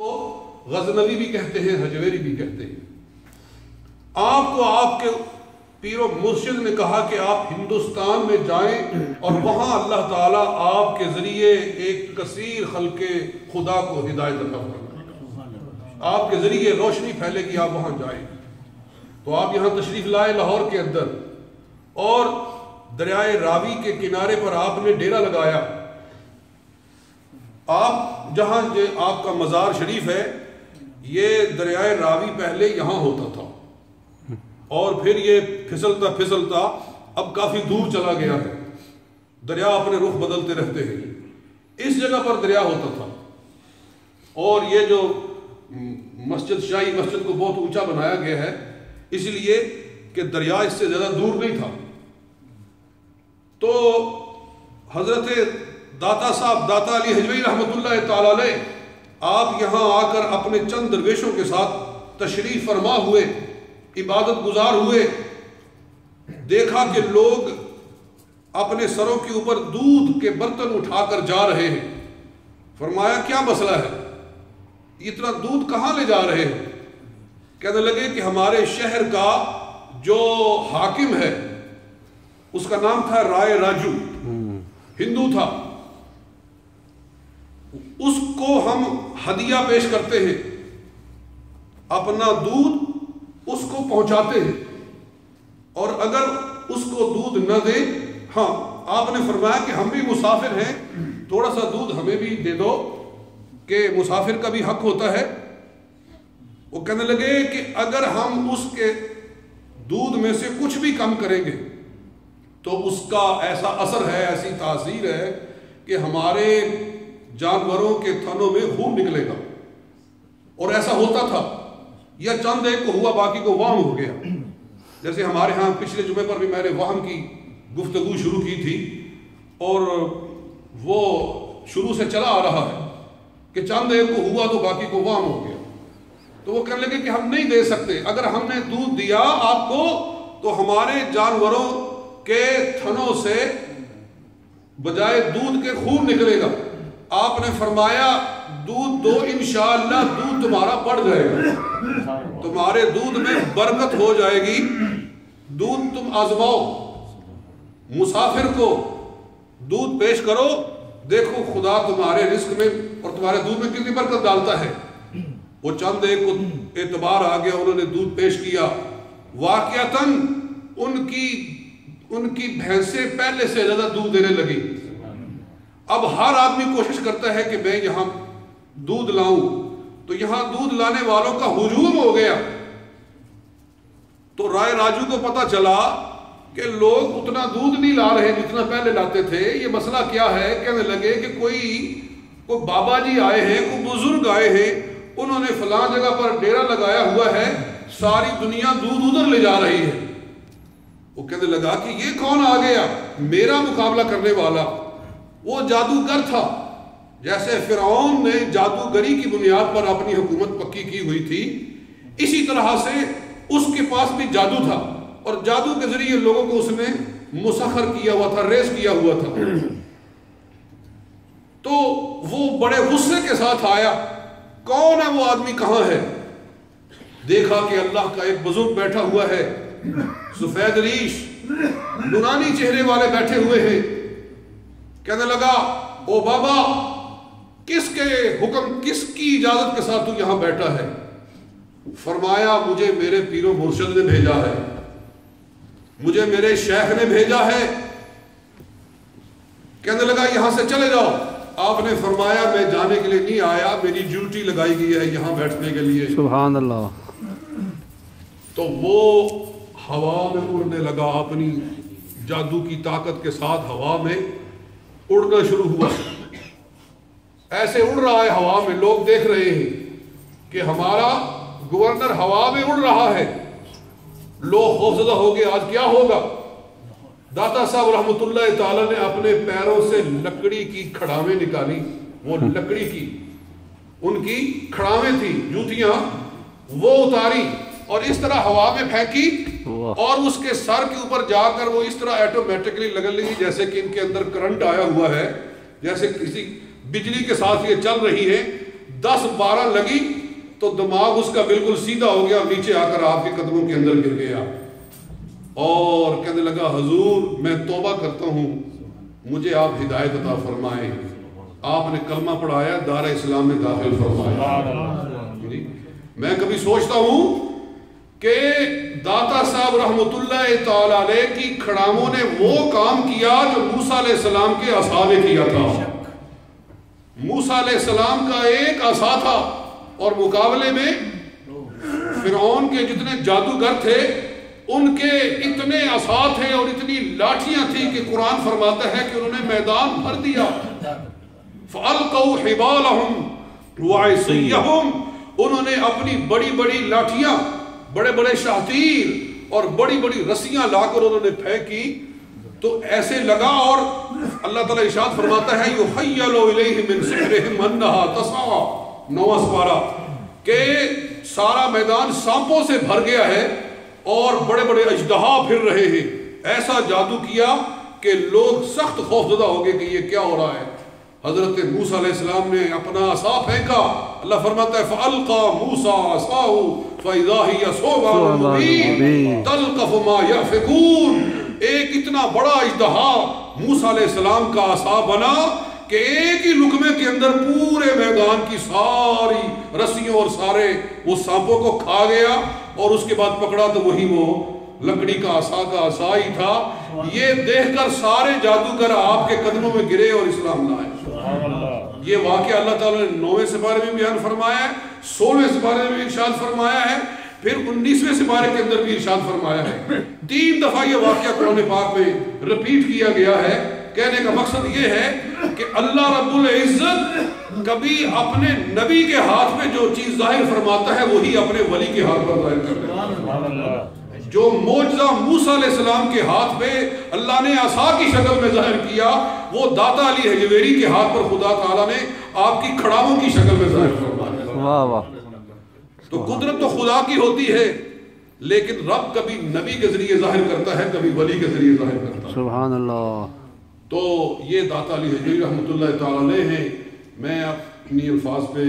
کو غزنوی بھی کہتے ہیں، حجویری بھی کہتے ہیں۔ آپ کو آپ کے پیر و مرشد نے کہا کہ آپ ہندوستان میں جائیں اور وہاں اللہ تعالیٰ آپ کے ذریعے ایک کثیر خلق خدا کو ہدایت عطا فرمائے، آپ کے ذریعے روشنی پھیلے گی، آپ وہاں جائیں۔ تو آپ یہاں تشریف لائے لاہور کے اندر، اور دریائے راوی کے کنارے پر آپ نے ڈیرا لگایا۔ آپ جہاں آپ کا مزار شریف ہے، یہ دریائے راوی پہلے یہاں ہوتا تھا، اور پھر یہ پھسلتا پھسلتا اب کافی دور چلا گیا ہے۔ دریا اپنے رخ بدلتے رہتے ہیں۔ اس جگہ پر دریا ہوتا تھا، اور یہ جو مسجد شاہی مسجد کو بہت اونچا بنایا گیا ہے اس لیے کہ دریا اس سے زیادہ دور نہیں تھا۔ تو حضرت داتا صاحب داتا علی حجویری رحمۃ اللہ تعالی علیہ آپ یہاں آ کر اپنے چند درویشوں کے ساتھ تشریف فرما ہوئے، عبادت گزار ہوئے، دیکھا کہ لوگ اپنے سروں کے اوپر دودھ کے برتن اٹھا کر جا رہے ہیں۔ فرمایا کیا مسئلہ ہے، اتنا دودھ کہاں لے جا رہے ہیں؟ کہنے لگے کہ ہمارے شہر کا جو حاکم ہے اس کا نام تھا رائے راجو، ہندو تھا، اس کو ہم ہدیہ پیش کرتے ہیں، اپنا دودھ اس کو پہنچاتے ہیں، اور اگر اس کو دودھ نہ دے، ہاں آپ نے فرمایا کہ ہم بھی مسافر ہیں، تھوڑا سا دودھ ہمیں بھی دے دو کہ مسافر کا بھی حق ہوتا ہے۔ وہ کہنے لگے کہ اگر ہم اس کے دودھ میں سے کچھ بھی کم کریں گے تو اس کا ایسا اثر ہے، ایسی تاثیر ہے کہ ہمارے جانوروں کے تھنوں میں خون نکلے گا۔ اور ایسا ہوتا تھا، یا چند ایک کو ہوا باقی کو وہم ہو گیا۔ جیسے ہمارے ہاں پچھلے جمعے پر بھی میں نے وہم کی گفتگو شروع کی تھی، اور وہ شروع سے چلا آ رہا ہے کہ چند ایک کو ہوا تو باقی کو وہم ہو گیا۔ تو وہ کہنے لگے کہ ہم نہیں دے سکتے، اگر ہم نے دودھ دیا آپ کو تو ہمارے جانوروں کے تھنوں سے بجائے دودھ کے خون نکلے گا۔ آپ نے فرمایا دودھ دو، انشاءاللہ دودھ تمہارا بڑھ جائے گا، تمہارے دودھ میں برکت ہو جائے گی، دودھ تم آزماؤ، مسافر کو دودھ پیش کرو، دیکھو خدا تمہارے رزق میں اور تمہارے دودھ میں کتنی برکت ڈالتا ہے۔ وہ چند ایک کو اعتبار آ گیا، انہوں نے دودھ پیش کیا، واقعتاً ان کی بھینسیں پہلے سے زیادہ دودھ دینے لگی۔ اب ہر آدمی کوشش کرتا ہے کہ میں یہاں دودھ لاؤں، تو یہاں دودھ لانے والوں کا ہجوم ہو گیا۔ تو رائے راجو کو پتا چلا کہ لوگ اتنا دودھ نہیں لا رہے جتنا پہلے لاتے تھے، یہ مسئلہ کیا ہے؟ کہنے لگے کہ کوئی بابا جی آئے ہیں، کوئی بزرگ آئے ہیں، انہوں نے فلاں جگہ پر ڈیرا لگایا ہوا ہے، ساری دنیا دودھ ادھر لے جا رہی ہے۔ وہ کہنے لگا کہ یہ کون آ گیا میرا مقابلہ کرنے والا؟ وہ جادوگر تھا، جیسے فرعون نے جادوگری کی بنیاد پر اپنی حکومت پکی کی ہوئی تھی، اسی طرح سے اس کے پاس بھی جادو تھا، اور جادو کے ذریعے لوگوں کو اس نے مسخر کیا ہوا تھا، ریس کیا ہوا تھا۔ تو وہ بڑے غصے کے ساتھ آیا، کون ہے وہ آدمی، کہاں ہے؟ دیکھا کہ اللہ کا ایک بزرگ بیٹھا ہوا ہے، سفید ریش، نورانی چہرے والے بیٹھے ہوئے ہیں۔ کہنے لگا او بابا، کس کے حکم، کس کی اجازت کے ساتھ تو یہاں بیٹھا ہے؟ فرمایا مجھے میرے پیر و مرشد نے بھیجا ہے، مجھے میرے شیخ نے بھیجا ہے۔ کہنے لگا یہاں سے چلے جاؤ۔ آپ نے فرمایا میں جانے کے لیے نہیں آیا، میری ڈیوٹی لگائی گئی ہے یہاں بیٹھنے کے لیے۔ سبحان اللہ۔ تو وہ ہوا میں اڑنے لگا، اپنی جادو کی طاقت کے ساتھ ہوا میں اڑنا شروع ہوا۔ ایسے اڑ رہا ہے ہوا میں، لوگ دیکھ رہے ہیں کہ ہمارا گورنر ہوا میں اڑ رہا ہے، لوگ خوفزدہ ہو گئے، آج کیا ہوگا؟ داتا صاحب رحمۃ اللہ تعالی نے اپنے پیروں سے لکڑی کی کھڑاویں نکالی، وہ لکڑی کی ان کی کھڑاویں تھی، جوتیاں، وہ اتاری اور اس طرح ہوا میں پھینکی، اور اس کے سر کے اوپر جا کر وہ اس طرح ایٹومیٹکلی لگنے لگی جیسے کہ ان کے اندر کرنٹ آیا ہوا ہے، جیسے کسی بجلی کے ساتھ یہ چل رہی ہے۔ 10-12 لگی تو دماغ اس کا بالکل سیدھا ہو گیا، نیچے آ کر آپ کے قدموں کے اندر گر گیا اور کہنے لگا حضور میں توبہ کرتا ہوں، مجھے آپ ہدایت عطا فرمائیں۔ آپ نے کلمہ پڑھایا، دار اسلام میں داخل فرمایا۔ میں کبھی سوچتا ہوں کہ داتا صاحب رحمت اللہ تعالی علیہ کی کھڑاموں نے وہ کام کیا جو موسیٰ علیہ السلام کے عصا نے کیا تھا۔ موسیٰ علیہ السلام کا ایک عصا تھا اور مقابلے میں فرعون کے جتنے جادوگر تھے ان کے اتنے عصا تھے اور اتنی لاٹھیاں تھیں کہ قرآن فرماتا ہے کہ انہوں نے میدان بھر دیا۔ فَأَلْقَوْا حِبَالَهُمْ وَعِصِيَّهُمْ، انہوں نے اپنی بڑی بڑی لاٹھیاں، بڑے بڑے شاطیر اور بڑی بڑی رسیاں لا کر انہوں نے پھینکی تو ایسے لگا، اور اللہ تعالیٰ ارشاد فرماتا ہے يُخَيَّلُ إِلَيْهِ مِنْ سِحْرِهِمْ أَنَّهَا تَسْعَىٰ، 9واں سپارہ، کہ سارا میدان سانپوں سے بھر گیا ہے اور بڑے بڑے اژدہا پھر رہے ہیں۔ ایسا جادو کیا کہ لوگ سخت خوفزدہ ہو گئے کہ یہ کیا ہو رہا ہے۔ حضرت موسیٰ علیہ السلام نے اپنا عصا پھینکا، اللہ فرماتا ہے فَأَلْقَى مُوسَىٰ عَصَاهُ فَإِذَا هِيَ ثُعْبَانٌ مُّبِينٌ تَلْقَفُ مَا يَأْفِكُونَ، ایک اتنا بڑا اژدہا موسیٰ علیہ السلام کا عصا بنا کہ ایک ہی لقمے کے اندر پورے میدان کی ساری رسیوں اور سارے وہ سانپوں کو کھا گیا، اور اس کے بعد پکڑا تو وہی وہ لکڑی کا عصا ہی تھا۔ یہ دیکھ کر سارے جادوگر آپ کے قدموں میں گرے اور اسلام لائے۔ یہ واقعہ اللہ تعالیٰ نے 9ویں سپارے میں بیان فرمایا ہے، 16ویں سپارے میں بھی ارشاد فرمایا ہے، پھر 19ویں سپارے کے اندر بھی ارشاد فرمایا ہے۔ 3 دفعہ یہ واقعہ قرآن پاک میں رپیٹ کیا گیا ہے۔ کہنے کا مقصد یہ ہے کہ اللہ رب العزت کبھی اپنے نبی کے ہاتھ میں جو چیز ظاہر فرماتا ہے وہی اپنے ولی کے ہاتھ پر ظاہر کرتا ہے۔ جو معجزہ موسیٰ علیہ السلام کے ہاتھ پہ اللہ نے عصا کی شکل میں ظاہر کیا، وہ داتا علی حجویری کے ہاتھ پر خدا تعالیٰ نے آپ کی کھڑاووں کی شکل میں ظاہر فرمایا۔ تو قدرت تو خدا کی ہوتی ہے، لیکن رب کبھی نبی کے ذریعے ظاہر کرتا ہے، کبھی ولی کے ذریعے ظاہر کرتا ہے۔ سبحان اللہ۔ تو یہ داتا علی حجویری رحمت اللہ تعالی علیہ ہیں۔ میں اپنی الفاظ پہ